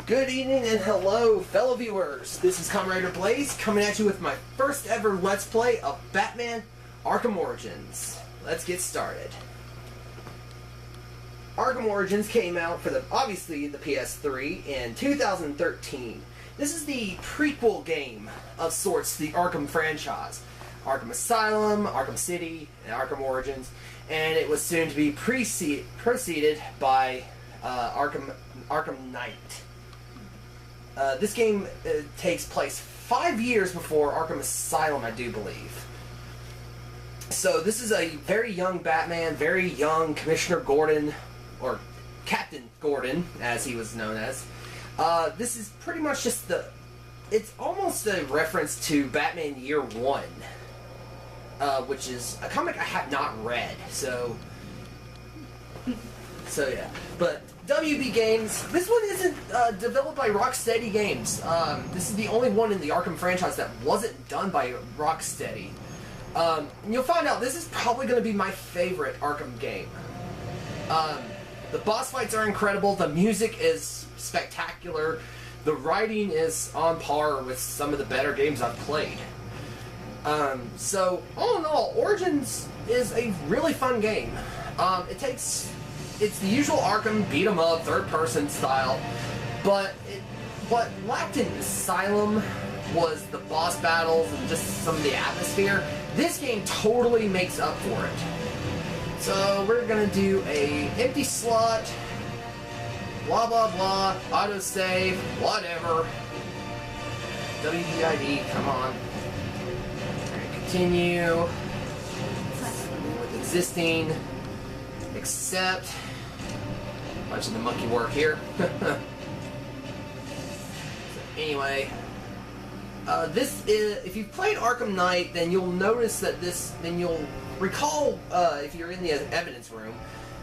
Good evening and hello, fellow viewers. This is Comrade Blaze coming at you with my first ever Let's Play of Batman Arkham Origins. Let's get started. Arkham Origins came out for obviously the PS3 in 2013. This is the prequel game of sorts to the Arkham franchise. Arkham Asylum, Arkham City, and Arkham Origins, and it was soon to be preceded by Arkham Knight. This game takes place 5 years before Arkham Asylum, I do believe. So this is a very young Batman, very young Commissioner Gordon, or Captain Gordon, as he was known as. This is pretty much just it's almost a reference to Batman Year One, which is a comic I have not read, so yeah. But WB Games, this one isn't developed by Rocksteady Games. This is the only one in the Arkham franchise that wasn't done by Rocksteady. You'll find out this is probably going to be my favorite Arkham game. The boss fights are incredible, the music is spectacular, the writing is on par with some of the better games I've played. So, all in all, Origins is a really fun game. It's the usual Arkham beat-em-up, third-person style, but what lacked in Asylum was the boss battles and just some of the atmosphere. This game totally makes up for it. So we're gonna do a empty slot, blah blah blah, autosave, whatever. WDID, come on. Continue with existing. Accept. Bunch of the monkey work here. So anyway, this is, if you've played Arkham Knight, then you'll notice that then you'll recall, if you're in the evidence room,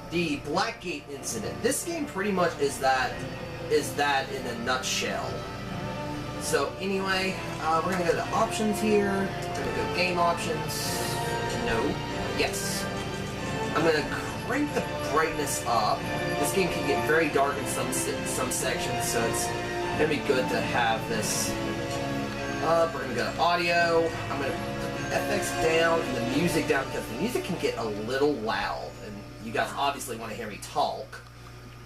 the Blackgate incident. This game pretty much is that in a nutshell. So anyway, we're gonna go to options here. We're gonna go game options. No. Yes. I'm gonna crank the brightness up. This game can get very dark in some sections, so it's gonna be good to have this up. We're gonna go to audio. I'm gonna put the FX down and the music down because the music can get a little loud, and you guys obviously want to hear me talk.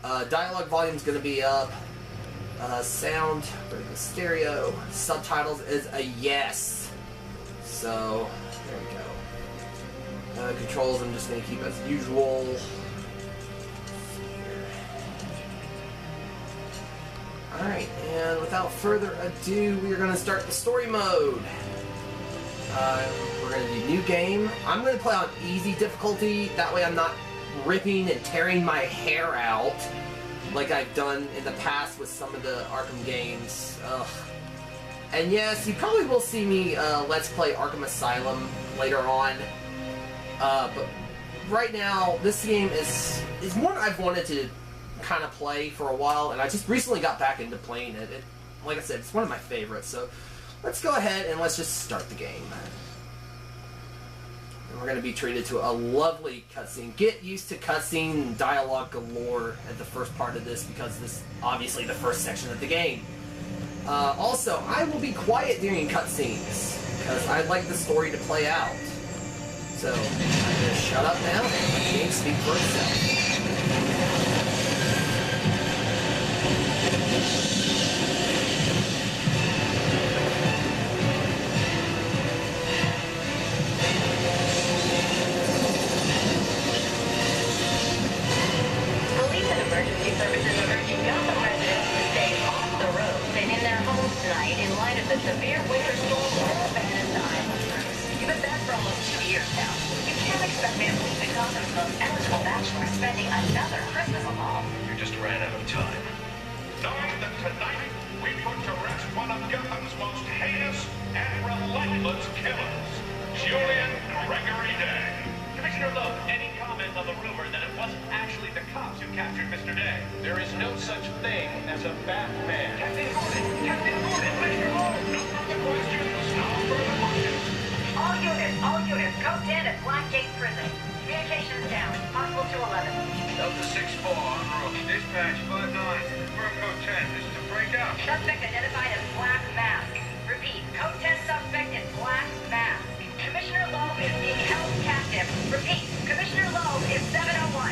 Dialogue volume is gonna be up. Sound, we're gonna go stereo. Subtitles is a yes. So there we go. Controls, I'm just going to keep as usual. Alright, and without further ado, we are going to start the story mode. We're going to do new game. I'm going to play on easy difficulty, that way I'm not ripping and tearing my hair out like I've done in the past with some of the Arkham games. Ugh. And yes, you probably will see me Let's Play Arkham Asylum later on. But right now, this game is one I've wanted to kind of play for a while, and I just recently got back into playing it. Like I said, it's one of my favorites, so let's go ahead and let's just start the game. And we're going to be treated to a lovely cutscene. Get used to cutscene and dialogue galore at the first part of this, because this is obviously the first section of the game. Also, I will be quiet during cutscenes, because I like the story to play out. So, I'm going to shut up now and let the game speak for itself. Police and emergency services are urging Gotham residents to stay off the roads and in their homes tonight in light of the severe winter storm and ice. You've been back for almost 2 years now. You can't expect me to believe that Gotham's most eligible bachelor is spending another Christmas alone. You just ran out of time. Knowing that tonight we put to rest one of Gotham's most heinous and relentless killers, Julian Gregory Day. Commissioner Loeb, any comment on the rumor that it wasn't actually the cops who captured Mr. Day? There is no such thing as a Batman. Captain Gordon, Mr. Loeb, no further questions, no further questions. All units, code 10 at Blackgate Prison. Communications down. Possible to 11. Delta 6-4, en route. Dispatch 5-9. Confirm code 10. This is a break Suspect identified as Black Mask. Repeat, code 10 suspect is Black Mask. Commissioner Loeb is being held captive. Repeat, Commissioner Loeb is 701.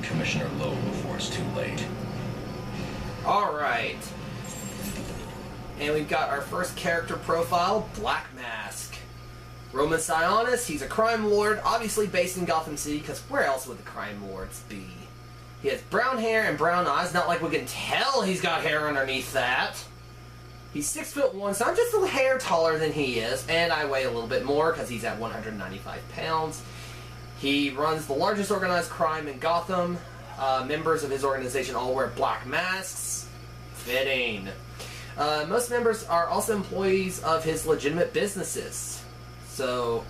Commissioner Loeb before it's too late. Alright. And we've got our first character profile, Black Mask. Roman Sionis, he's a crime lord, obviously based in Gotham City, because where else would the crime lords be? He has brown hair and brown eyes, not like we can tell he's got hair underneath that. He's 6'1", so I'm just a hair taller than he is, and I weigh a little bit more because he's at 195 pounds. He runs the largest organized crime in Gotham. Members of his organization all wear black masks. Fitting. Most members are also employees of his legitimate businesses. So,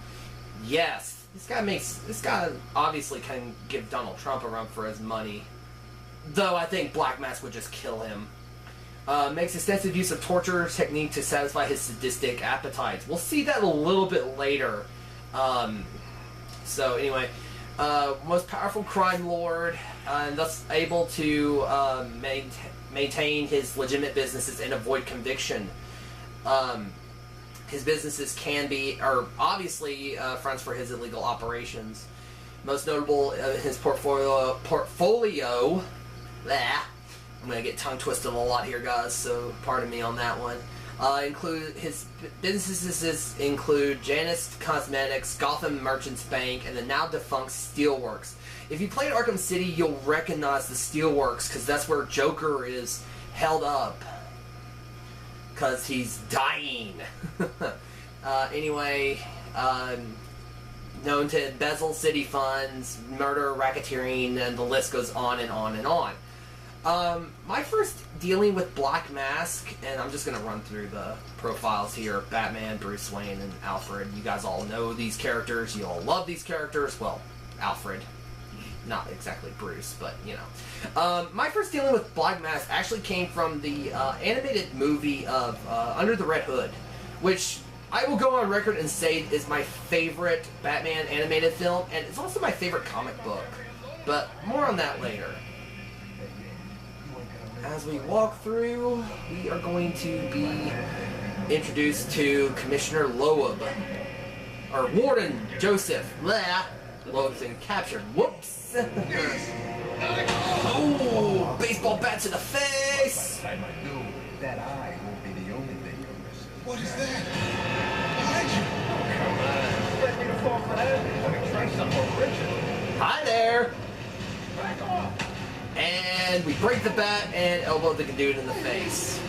yes, this guy obviously can give Donald Trump a run for his money. Though I think Black Mask would just kill him. Makes extensive use of torture technique to satisfy his sadistic appetites. We'll see that a little bit later. So anyway, most powerful crime lord, and thus able to maintain his legitimate businesses and avoid conviction. His businesses can be, or obviously, fronts for his illegal operations. Most notable his portfolio. Blah. I'm gonna get tongue twisted a lot here, guys. So pardon me on that one. Include his businesses include Janus Cosmetics, Gotham Merchants Bank, and the now defunct Steelworks. If you played Arkham City, you'll recognize the Steelworks because that's where Joker is held up because he's dying. Anyway, known to embezzle city funds, murder, racketeering, and the list goes on and on and on. My first dealing with Black Mask, and I'm just going to run through the profiles here, Batman, Bruce Wayne, and Alfred. You guys all know these characters. You all love these characters. Well, Alfred. Not exactly Bruce, but, you know. My first dealing with Black Mask actually came from the animated movie of Under the Red Hood, which I will go on record and say is my favorite Batman animated film, and it's also my favorite comic book. But more on that later. As we walk through, we are going to be introduced to Commissioner Loeb. Or Warden Joseph. Blah. Loeb's been captured. Whoops. Oh, baseball bat to the face. That eye won't be the only thing you're missing. What is that? Behind you. Hi there. And we break the bat and elbow the dude in the face.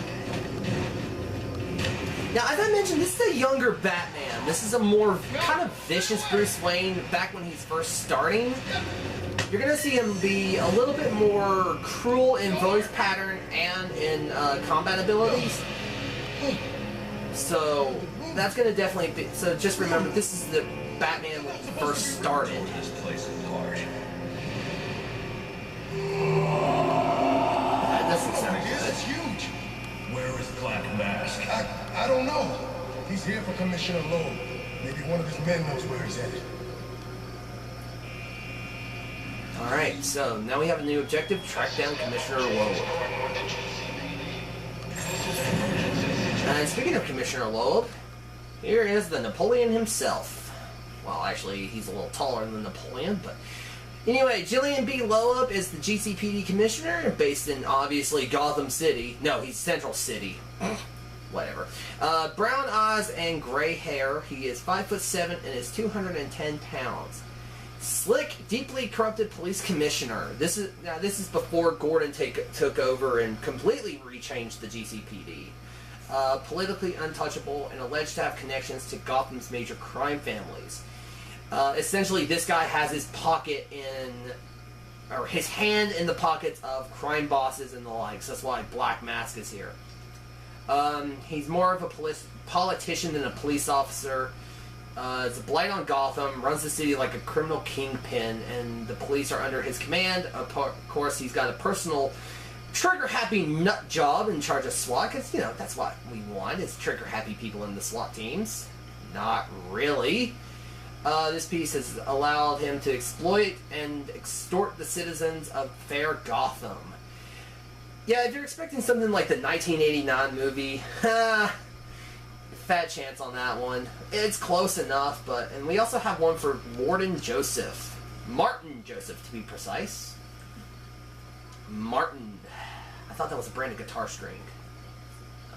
Now, as I mentioned, this is a younger Batman. This is a more kind of vicious Bruce Wayne back when he's first starting. You're going to see him be a little bit more cruel in voice pattern and in combat abilities. So, that's going to definitely be... So, just remember, this is the Batman when he first started. This place is large. That doesn't sound It is, good. it's huge. Where is Black Mask? I don't know. He's here for Commissioner Loeb. Maybe one of his men knows where he's headed. Alright, so now we have a new objective, track down Commissioner Loeb. And speaking of Commissioner Loeb, here is the Napoleon himself. Well, actually, he's a little taller than Napoleon, but Anyway, Jillian B. Lowup is the GCPD commissioner, based in, obviously, Gotham City. No, he's Central City. Whatever. Brown eyes and gray hair. He is 5'7" and is 210 pounds. Slick, deeply corrupted police commissioner. This is before Gordon took over and completely rechanged the GCPD. Politically untouchable and alleged to have connections to Gotham's major crime families. Essentially, this guy has his his hand in the pockets of crime bosses and the likes. That's why Black Mask is here. He's more of a politician than a police officer. Is a blight on Gotham, runs the city like a criminal kingpin, and the police are under his command. Of course, he's got a personal trigger-happy nut job in charge of SWAT, because, you know, that's what we want, is trigger-happy people in the SWAT teams. Not really. This piece has allowed him to exploit and extort the citizens of fair Gotham. Yeah, if you're expecting something like the 1989 movie, fat chance on that one. It's close enough, and we also have one for Martin Joseph, to be precise. Martin. I thought that was a brand of guitar string.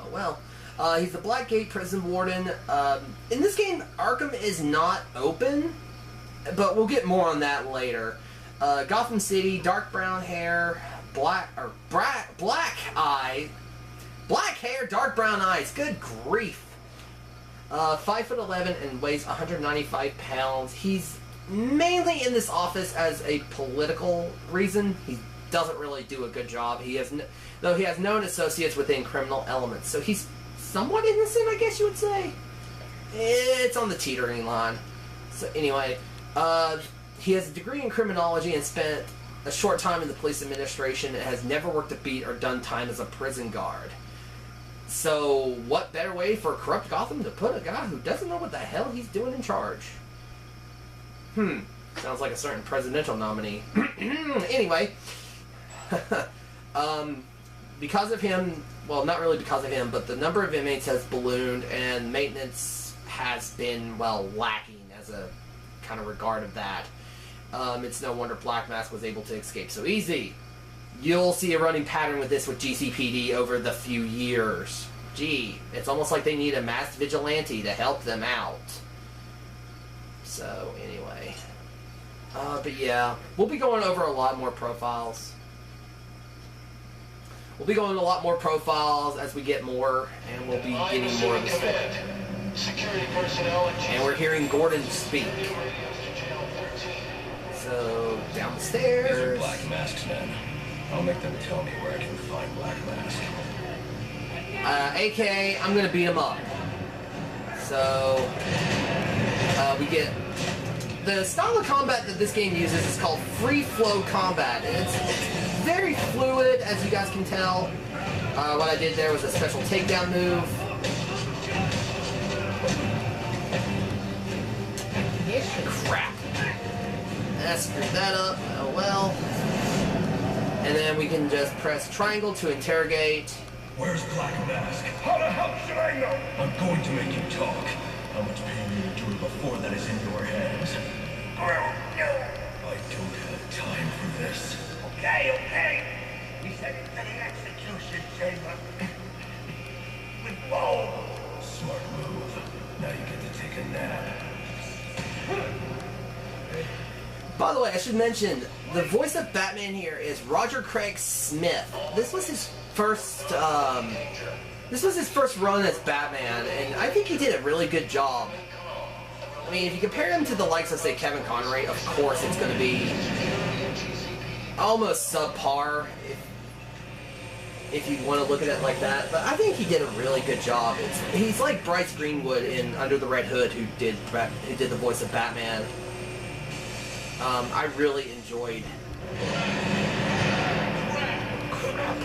Oh well. He's the Blackgate prison warden. In this game, Arkham is not open, but we'll get more on that later. Gotham City, dark brown hair, black hair, dark brown eyes. Good grief. 5'11" and weighs 195 pounds. He's mainly in this office as a political reason. He doesn't really do a good job. Though he has known associates within criminal elements, so he's somewhat innocent, I guess you would say. It's on the teetering line. So anyway, he has a degree in criminology and spent a short time in the police administration and has never worked a beat or done time as a prison guard. So what better way for corrupt Gotham to put a guy who doesn't know what the hell he's doing in charge? Sounds like a certain presidential nominee. Anyway, because of him, well, not really because of him, but the number of inmates has ballooned and maintenance has been, well, lacking as a kind of regard of that. It's no wonder Black Mask was able to escape so easy. You'll see a running pattern with this with GCPD over the few years. Gee, it's almost like they need a masked vigilante to help them out. So, anyway. But yeah, we'll be going over a lot more profiles. We'll be going to a lot more profiles as we get more, and we'll be getting more of the story. And we're hearing Gordon speak. So, down the stairs. These are Black Mask's men. I'll make them tell me where I can find Black Mask. AKA, I'm gonna beat him up. So, we get... The style of combat that this game uses is called free flow combat. And it's very fluid, as you guys can tell. What I did there was a special takedown move. Crap. I screwed that up. Oh well. And then we can just press triangle to interrogate. Where's Black Mask? How the hell should I know? I'm going to make you talk. How much pain you endured before that is in your hands. I don't have time for this. Okay. We said it to the execution chamber. With blow. Smart move. Now you get to take a nap. By the way, I should mention, the voice of Batman here is Roger Craig Smith. This was his first run as Batman, and I think he did a really good job. I mean, if you compare him to the likes of, say, Kevin Conroy, of course it's going to be almost subpar, if you want to look at it like that. But I think he did a really good job. He's like Bryce Greenwood in Under the Red Hood, who did the voice of Batman. I really enjoyed. Crap.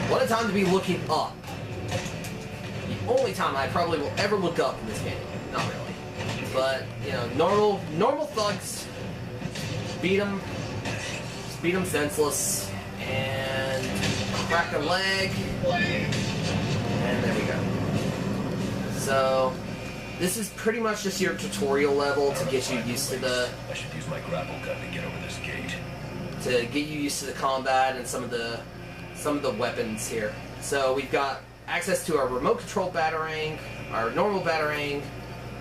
What a time to be looking up. The only time I probably will ever look up in this game. Not really. But, you know, normal thugs. Beat them senseless. And crack a leg. And there we go. So, This is pretty much just your tutorial level to get you used to the I should use my grapple gun to get over this gate. to get you used to the combat and some of the weapons here. So we've got access to our remote control batarang, our normal batarang,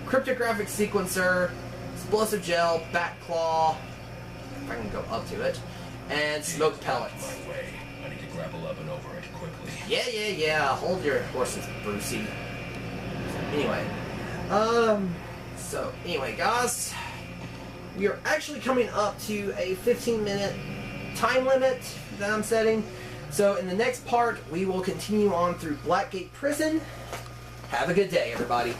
cryptographic sequencer, explosive gel, bat claw, if I can go up to it, and smoke pellets. My way. I need to grapple up and over it quickly. Yeah. Hold your horses, Brucey. Anyway, so anyway, guys, we are actually coming up to a 15-minute time limit that I'm setting. So in the next part, we will continue on through Blackgate Prison. Have a good day, everybody.